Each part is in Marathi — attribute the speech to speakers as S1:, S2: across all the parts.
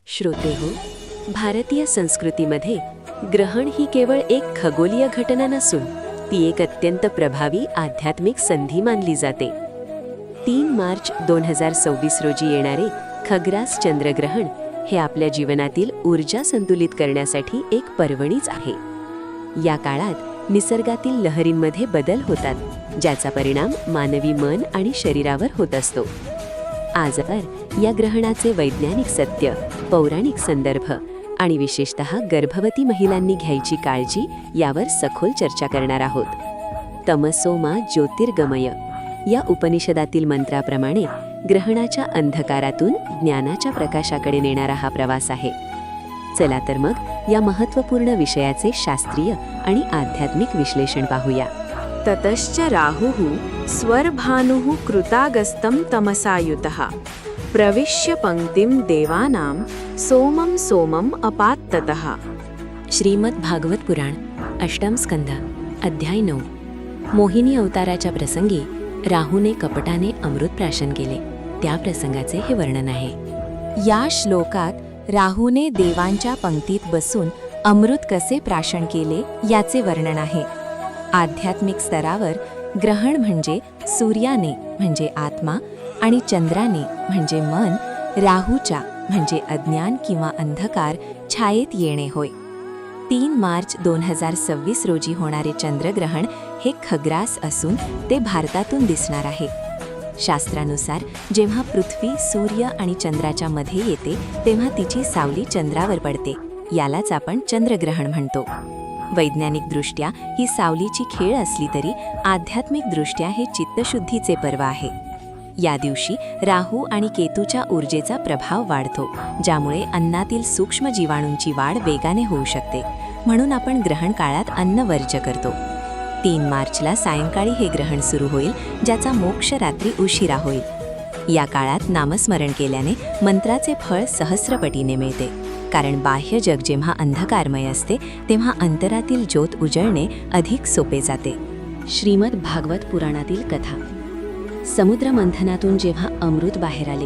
S1: श्रोतेहो, भारतीय संस्कृतीमध्ये ग्रहण ही केवळ एक खगोलीय घटना नसून ती एक अत्यंत प्रभावी आध्यात्मिक संधी मानली जाते. 3 मार्च 2026 रोजी येणारे खग्रास चंद्रग्रहण हे आपल्या जीवनातील ऊर्जा संतुलित करण्यासाठी एक पर्वणीच आहे. या काळात निसर्गातील लहरींमध्ये बदल होतात, ज्याचा परिणाम मानवी मन आणि शरीरावर होत असतो. आजवर या ग्रहणाचे वैज्ञानिक सत्य, पौराणिक संदर्भ आणि विशेषतः गर्भवती महिलांनी घ्यायची काळजी यावर सखोल चर्चा करणार आहोत. तमसो मा ज्योतिर्गमय या उपनिषदातील मंत्राप्रमाणे ग्रहणाच्या अंधकारातून ज्ञानाच्या प्रकाशाकडे नेणारा हा प्रवास आहे. चला तर मग या महत्त्वपूर्ण विषयाचे शास्त्रीय आणि आध्यात्मिक विश्लेषण पाहूया.
S2: ततश्च राहुः स्वर्भानुः कृतागस्तं तमसायुतः प्रविश्य पंक्तिं देवानां सोमं सोमं अपात्ततः.
S1: श्रीमद भागवत पुराण, अष्टम स्कंध, अध्याय 9. मोहिनी अवताराच्या प्रसंगी राहूने कपटाने अमृत प्राशन केले, त्या प्रसंगाचे हे वर्णन आहे.
S3: या श्लोकात राहूने देवांच्या पंक्तीत बसून अमृत कसे प्राशन केले याचे वर्णन आहे. आध्यात्मिक स्तरावर ग्रहण म्हणजे सूर्याने म्हणजे आत्मा आणि चंद्राने म्हणजे मन, राहूच्या म्हणजे अज्ञान किंवा अंधकार छायेत येणे होय. 3 मार्च 2026 रोजी होणारे चंद्रग्रहण हे खग्रास असून ते भारतातून दिसणार आहे. शास्त्रानुसार जेव्हा पृथ्वी सूर्य आणि चंद्राच्या मध्ये येते तेव्हा तिची सावली चंद्रावर पडते, यालाच आपण चंद्रग्रहण म्हणतो. वैज्ञानिकदृष्ट्या ही सावलीची खेळ असली तरी आध्यात्मिकदृष्ट्या हे चित्तशुद्धीचे पर्व आहे. या दिवशी राहू आणि केतूच्या ऊर्जेचा प्रभाव वाढतो, ज्यामुळे अन्नातील सूक्ष्म जीवाणूंची वाढ वेगाने होऊ शकते. म्हणून आपण ग्रहण काळात अन्न वर्ज्य करतो. 3 मार्चला सायंकाळी हे ग्रहण सुरू होईल, ज्याचा मोक्ष रात्री उशिरा होईल. या काळात नामस्मरण केल्याने मंत्राचे फळ सहस्रपटीने मिळते, कारण बाह्य जग जेव्हा अंधकारमय असते तेव्हा अंतरातील ज्योत उजळणे अधिक सोपे जाते.
S1: श्रीमद भागवत पुराणातील कथा. समुद्र मंथनातून जेव्हा अमृत बाहेर आले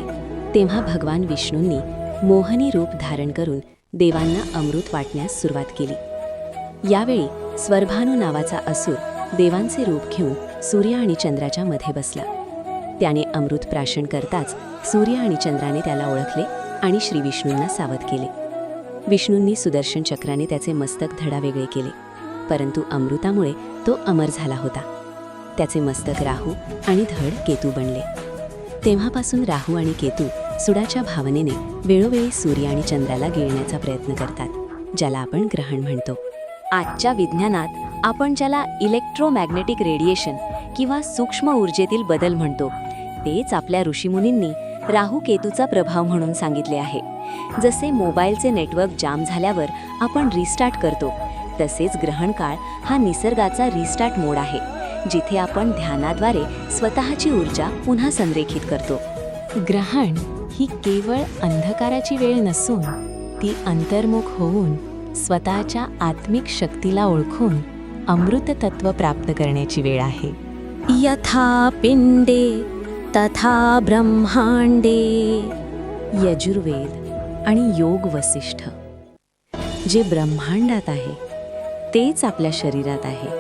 S1: तेव्हा भगवान विष्णूंनी मोहनी रूप धारण करून देवांना अमृत वाटण्यास सुरुवात केली. यावेळी स्वर्भानू नावाचा असुर देवांचे रूप घेऊन सूर्य आणि चंद्राच्या मध्ये बसला. त्याने अमृत प्राशन करताच सूर्य आणि चंद्राने त्याला ओळखले आणि श्री विष्णूंना सावध केले. विष्णूंनी सुदर्शन चक्राने त्याचे मस्तक धडा वेगळे केले, परंतु अमृतामुळे तो अमर झाला होता. त्याचे मस्तक राहू आणि धड केतू बनले. तेव्हापासून राहू आणि केतू सुडाच्या भावनेने वेळोवेळी सूर्य आणि चंद्राला गिळण्याचा प्रयत्न करतात, ज्याला आपण ग्रहण म्हणतो.
S3: आजच्या विज्ञानात आपण ज्याला इलेक्ट्रोमॅग्नेटिक रेडिएशन किंवा सूक्ष्म ऊर्जेतील बदल म्हणतो, तेच आपल्या ऋषीमुनींनी राहू केतूचा प्रभाव म्हणून सांगितले आहे. जसे मोबाईलचे नेटवर्क जाम झाल्यावर आपण रिस्टार्ट करतो, तसेच ग्रहण काळ हा निसर्गाचा रिस्टार्ट मोड आहे, जिथे आपण ध्यानाद्वारे स्वतःची ऊर्जा पुन्हा संरेखित करतो. ग्रहण ही केवळ अंधकाराची वेळ नसून ती अंतर्मुख होऊन स्वतःच्या आत्मिक शक्तीला ओळखून अमृत तत्व प्राप्त करण्याची वेळ आहे.
S1: यथा पिंडे तथा ब्रह्मांडे. यजुर्वेद आणि योग वसिष्ठ. जे ब्रह्मांडात आहे तेच आपल्या शरीरात आहे,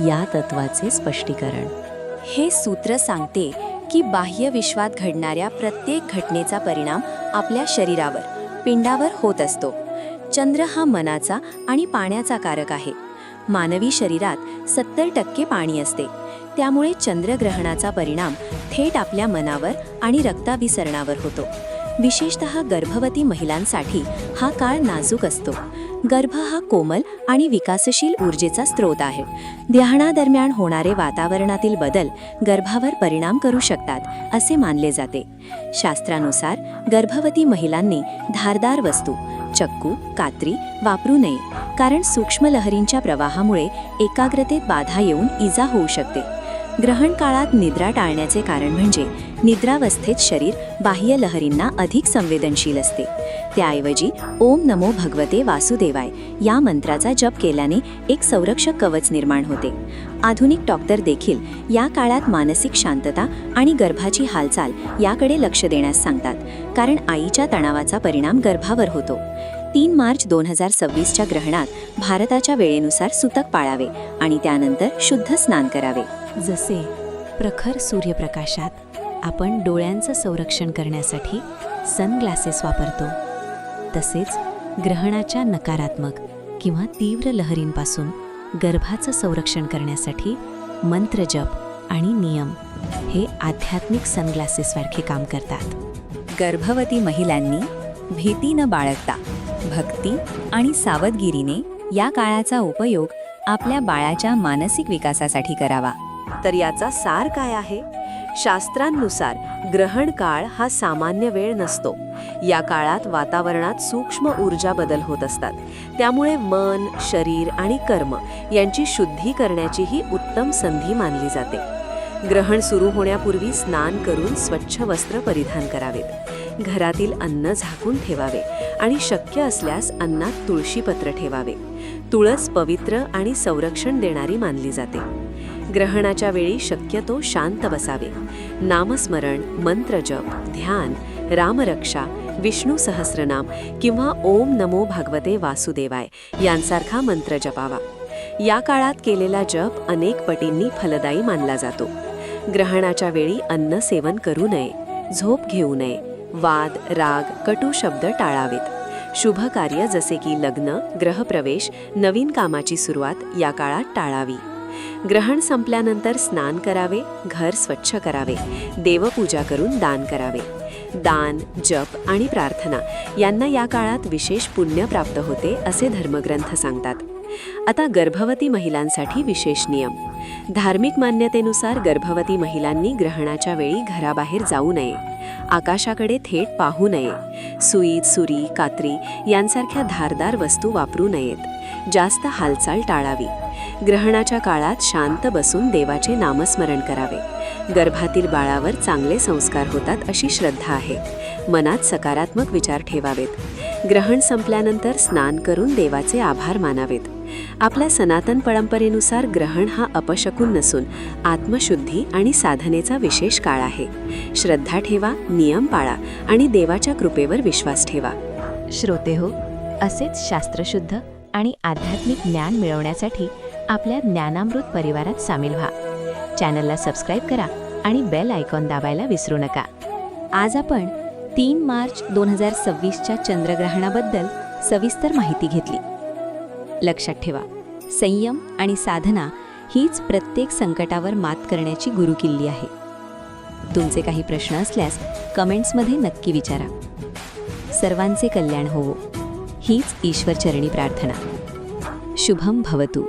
S1: या तत्वाचे स्पष्टीकरण.
S3: हे सूत्र सांगते की बाह्य विश्वात घडणाऱ्या प्रत्येक घटनेचा परिणाम आपल्या शरीरावर, पिंडावर होत असतो. चंद्र हा मनाचा आणि पाण्याचा कारक आहे. मानवी शरीरात 70% पाणी असते, त्यामुळे चंद्रग्रहणाचा परिणाम थेट आपल्या मनावर आणि रक्ताभिसरणावर होतो. विशेषतः गर्भवती महिलांसाठी हा काळ नाजूक असतो. गर्भ हा कोमल आणि विकासशील ऊर्जेचा स्रोत आहे. ध्यानादरम्यान होणारे वातावरणातील बदल गर्भावर परिणाम करू शकतात असे मानले जाते. शास्त्रानुसार गर्भवती महिलांनी धारदार वस्तू, चक्कू, कात्री वापरू नये, कारण सूक्ष्म लहरींच्या प्रवाहामुळे एकाग्रतेत बाधा येऊन इजा होऊ शकते. ग्रहण काळात निद्रा टाळण्याचे कारण म्हणजे निद्रावस्थेत शरीर बाह्य लहरींना अधिक संवेदनशील असते. त्याऐवजी ओम नमो भगवते वासुदेवाय या मंत्राचा जप केल्याने एक संरक्षक कवच निर्माण होते. आधुनिक डॉक्टर देखील या काळात मानसिक शांतता आणि गर्भाची हालचाल याकडे लक्ष देण्यास सांगतात, कारण आईच्या तणावाचा परिणाम गर्भावर होतो. 3 मार्च 2026च्या ग्रहणात भारताच्या वेळेनुसार सुतक पाळावे आणि त्यानंतर शुद्ध स्नान करावे.
S1: जसे प्रखर सूर्यप्रकाशात आपण डोळ्यांचं संरक्षण करण्यासाठी सनग्लासेस वापरतो, तसेच ग्रहणाच्या नकारात्मक किंवा तीव्र लहरींपासून गर्भाचं संरक्षण करण्यासाठी मंत्रजप आणि नियम हे आध्यात्मिक सनग्लासेससारखे काम करतात.
S3: गर्भवती महिलांनी भीती न बाळगता भक्ती आणि सावधगिरीने या काळाचा उपयोग आपल्या बाळाच्या मानसिक विकासासाठी करावा.
S1: तर याचा सार काय आहे? शास्त्रांनुसार ग्रहण काळ हा सामान्य वेळ नसतो. या काळात वातावरणात सूक्ष्म ऊर्जा बदल होत असतात. त्यामुळे मन, शरीर आणि कर्म यांची शुद्धी करण्याची ही उत्तम संधी मानली जाते. ग्रहण सुरू होण्यापूर्वी स्नान करून स्वच्छ वस्त्र परिधान करावेत. घरातील अन्न झाकून ठेवावे आणि शक्य असल्यास अन्नात तुळशीपत्र ठेवावे. तुळस पवित्र आणि संरक्षण देणारी मानली जाते. ग्रहणाच्या वेळी शक्यतो शांत बसावे. नामस्मरण, मंत्रजप, ध्यान, रामरक्षा, विष्णू सहस्रनाम किंवा ओम नमो भगवते वासुदेवाय यांसारखा मंत्र जपावा. या काळात केलेला जप अनेक पटींनी फलदायी मानला जातो. ग्रहणाच्या वेळी अन्न सेवन करू नये, झोप घेऊ नये, वाद, राग, कटू शब्द टाळावेत. शुभ कार्य जसे की लग्न, ग्रहप्रवेश, नवीन कामाची सुरुवात या काळात टाळावी. ग्रहण संपल्यानंतर स्नान करावे, घर स्वच्छ करावे, देवपूजा करून दान करावे. दान, जप आणि प्रार्थना यांना या काळात विशेष पुण्य प्राप्त होते असे धर्मग्रंथ सांगतात. आता गर्भवती महिलांसाठी विशेष नियम. धार्मिक मान्यतेनुसार गर्भवती महिलांनी ग्रहणाच्या वेळी घराबाहेर जाऊ नये, आकाशाकडे थेट पाहू नये, सुई, सुरी, कात्री यांसारख्या धारदार वस्तू वापरू नयेत, जास्त हालचाल टाळावी. ग्रहणाच्या काळात शांत बसून देवाचे नामस्मरण करावे. गर्भातील बाळावर चांगले संस्कार होतात अशी श्रद्धा आहे. मनात सकारात्मक विचार ठेवावेत. ग्रहण संपल्यानंतर स्नान करून देवाचे आभार मानावेत. आपल्या सनातन परंपरेनुसार ग्रहण हा अपशकुन नसून आत्मशुद्धी आणि साधनेचा विशेष काळ आहे. श्रद्धा ठेवा, नियम पाळा आणि देवाच्या कृपेवर विश्वास ठेवा.
S3: श्रोतेहो, असेच शास्त्रशुद्ध आणि आध्यात्मिक ज्ञान मिळवण्यासाठी आपल्या ज्ञानामृत परिवारात सामील व्हा. चॅनलला सबस्क्राईब करा आणि बेल आयकॉन दाबायला विसरू नका. आज आपण 3 मार्च 2026च्या चंद्रग्रहणाबद्दल सविस्तर माहिती घेतली. लक्षात ठेवा, संयम आणि साधना हीच प्रत्येक संकटावर मात करण्याची गुरुकिल्ली आहे. तुमचे काही प्रश्न असल्यास कमेंट्समध्ये नक्की विचारा. सर्वांचे कल्याण होवो हीच ईश्वरचरणी प्रार्थना. शुभम भवतु.